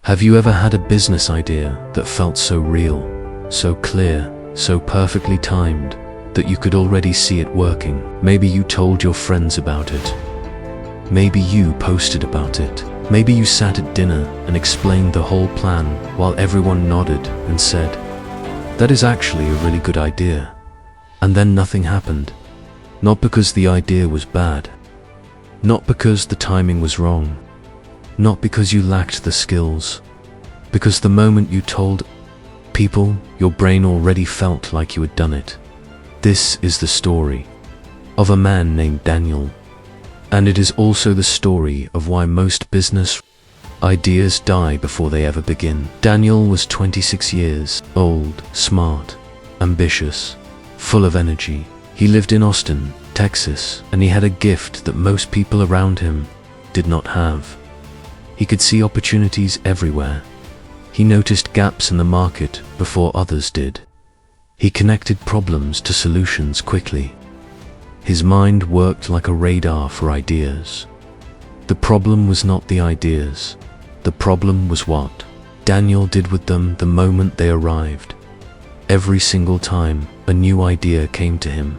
Have you ever had a business idea that felt so real, so clear, so perfectly timed, that you could already see it working? Maybe you told your friends about it. Maybe you posted about it. Maybe you sat at dinner and explained the whole plan while everyone nodded and said, "That is actually a really good idea." And then nothing happened. Not because the idea was bad. Not because the timing was wrong. Not because you lacked the skills. Because the moment you told people, your brain already felt like you had done it. This is the story of a man named Daniel. And it is also the story of why most business ideas die before they ever begin. Daniel was 26 years old, smart, ambitious, full of energy. He lived in Austin, Texas, and he had a gift that most people around him did not have. He could see opportunities everywhere. He noticed gaps in the market before others did. He connected problems to solutions quickly. His mind worked like a radar for ideas. The problem was not the ideas. The problem was what Daniel did with them the moment they arrived. Every single time a new idea came to him,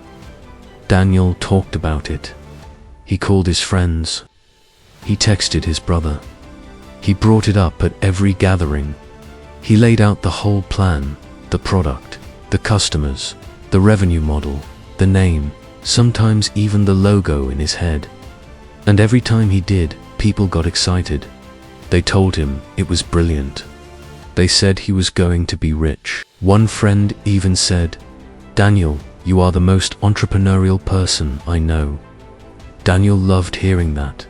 Daniel talked about it. He called his friends. He texted his brother. He brought it up at every gathering. He laid out the whole plan, the product, the customers, the revenue model, the name, sometimes even the logo in his head. And every time he did, people got excited. They told him it was brilliant. They said he was going to be rich. One friend even said, "Daniel, you are the most entrepreneurial person I know." Daniel loved hearing that.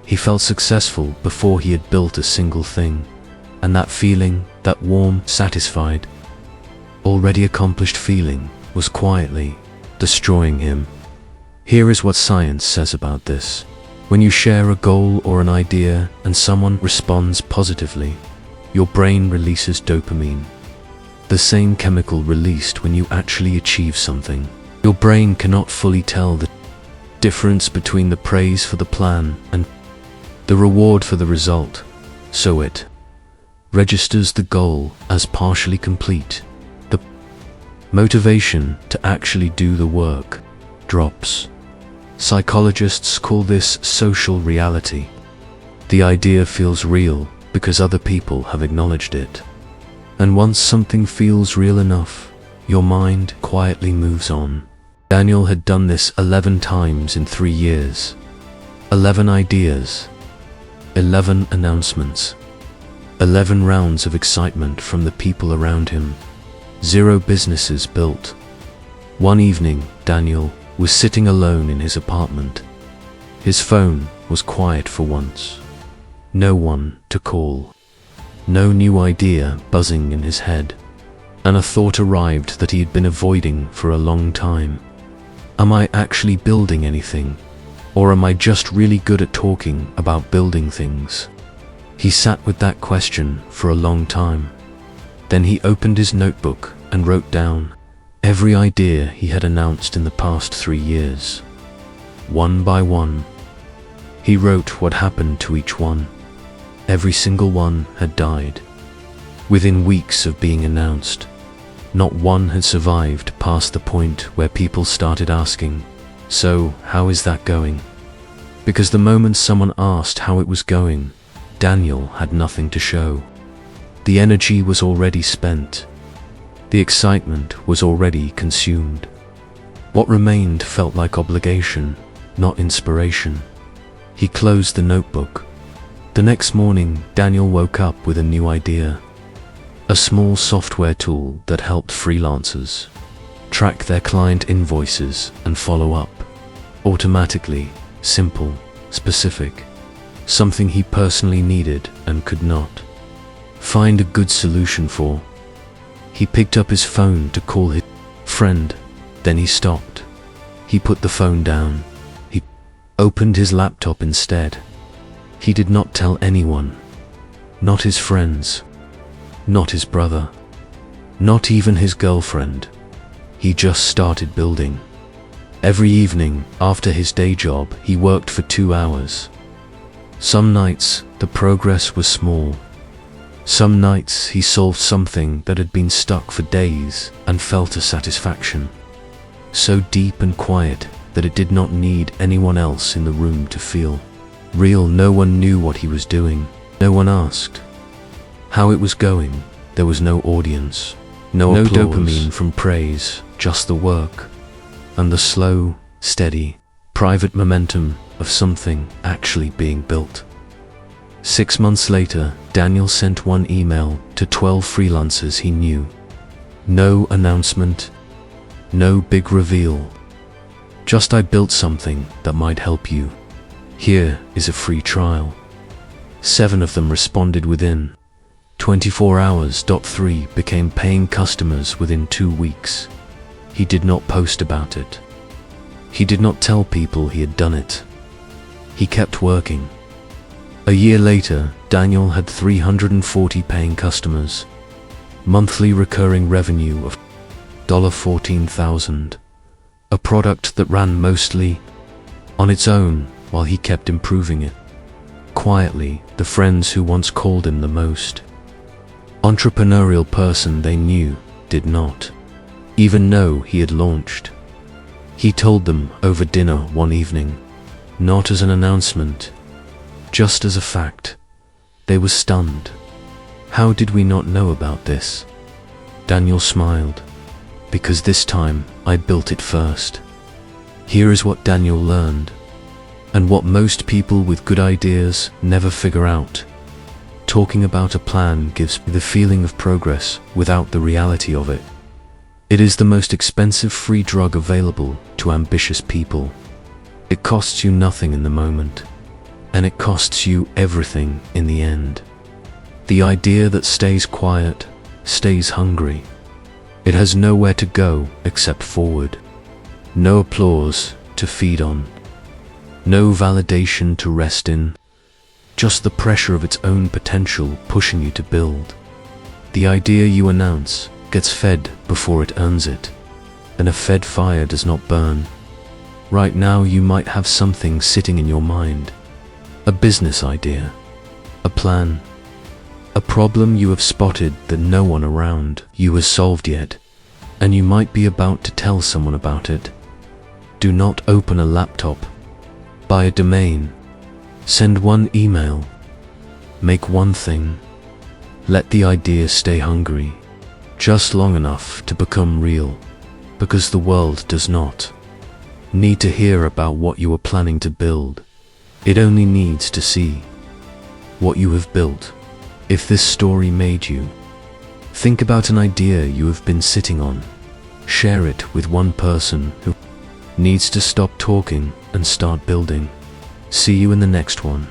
He felt successful before he had built a single thing. And that feeling, that warm, satisfied, already accomplished feeling, was quietly destroying him. Here is what science says about this. When you share a goal or an idea and someone responds positively, your brain releases dopamine, the same chemical released when you actually achieve something. Your brain cannot fully tell the difference between the praise for the plan and the reward for the result, so it registers the goal as partially complete. The motivation to actually do the work drops. Psychologists call this social reality. The idea feels real because other people have acknowledged it. And once something feels real enough, your mind quietly moves on. Daniel had done this 11 times in 3 years. 11 ideas. 11 announcements. 11 rounds of excitement from the people around him. 0 businesses built. One evening, Daniel was sitting alone in his apartment. His phone was quiet for once. No one to call. No new idea buzzing in his head. And a thought arrived that he had been avoiding for a long time. Am I actually building anything? Or am I just really good at talking about building things? He sat with that question for a long time. Then he opened his notebook and wrote down every idea he had announced in the past 3 years. One by one. He wrote what happened to each one. Every single one had died. Within weeks of being announced, not one had survived past the point where people started asking, "So, how is that going?" Because the moment someone asked how it was going, Daniel had nothing to show. The energy was already spent. The excitement was already consumed. What remained felt like obligation, not inspiration. He closed the notebook. The next morning, Daniel woke up with a new idea. A small software tool that helped freelancers track their client invoices and follow up. Automatically, simple, specific. Something he personally needed and could not find a good solution for. He picked up his phone to call his friend, then he stopped. He put the phone down. He opened his laptop instead. He did not tell anyone. Not his friends. Not his brother. Not even his girlfriend. He just started building. Every evening, after his day job, he worked for 2 hours. Some nights, the progress was small. Some nights he solved something that had been stuck for days and felt a satisfaction so deep and quiet that it did not need anyone else in the room to feel real. No one knew what he was doing. No one asked how it was going. There was no audience, no dopamine from praise, just the work and the slow, steady, private momentum of something actually being built. 6 months later, Daniel sent one email to 12 freelancers he knew. No announcement, no big reveal. Just, I built something that might help you. Here is a free trial. 7 of them responded within 24 hours. 3 became paying customers within 2 weeks. He did not post about it. He did not tell people he had done it. He kept working. A year later, Daniel had 340 paying customers, monthly recurring revenue of $14,000, a product that ran mostly on its own while he kept improving it. Quietly, the friends who once called him the most entrepreneurial person they knew did not even know he had launched. He told them over dinner one evening, not as an announcement, just as a fact. They were stunned. How did we not know about this? Daniel smiled. Because this time, I built it first. Here is what Daniel learned, and what most people with good ideas never figure out. Talking about a plan gives the feeling of progress without the reality of it. It is the most expensive free drug available to ambitious people. It costs you nothing in the moment, and it costs you everything in the end. The idea that stays quiet, stays hungry. It has nowhere to go except forward. No applause to feed on. No validation to rest in. Just the pressure of its own potential pushing you to build. The idea you announce gets fed before it earns it, and a fed fire does not burn. Right now you might have something sitting in your mind. A business idea, a plan, a problem you have spotted that no one around you has solved yet, and you might be about to tell someone about it. Do not open a laptop, buy a domain, send one email, make one thing. Let the idea stay hungry, just long enough to become real, because the world does not need to hear about what you are planning to build. It only needs to see what you have built. If this story made you think about an idea you have been sitting on, share it with one person who needs to stop talking and start building. See you in the next one.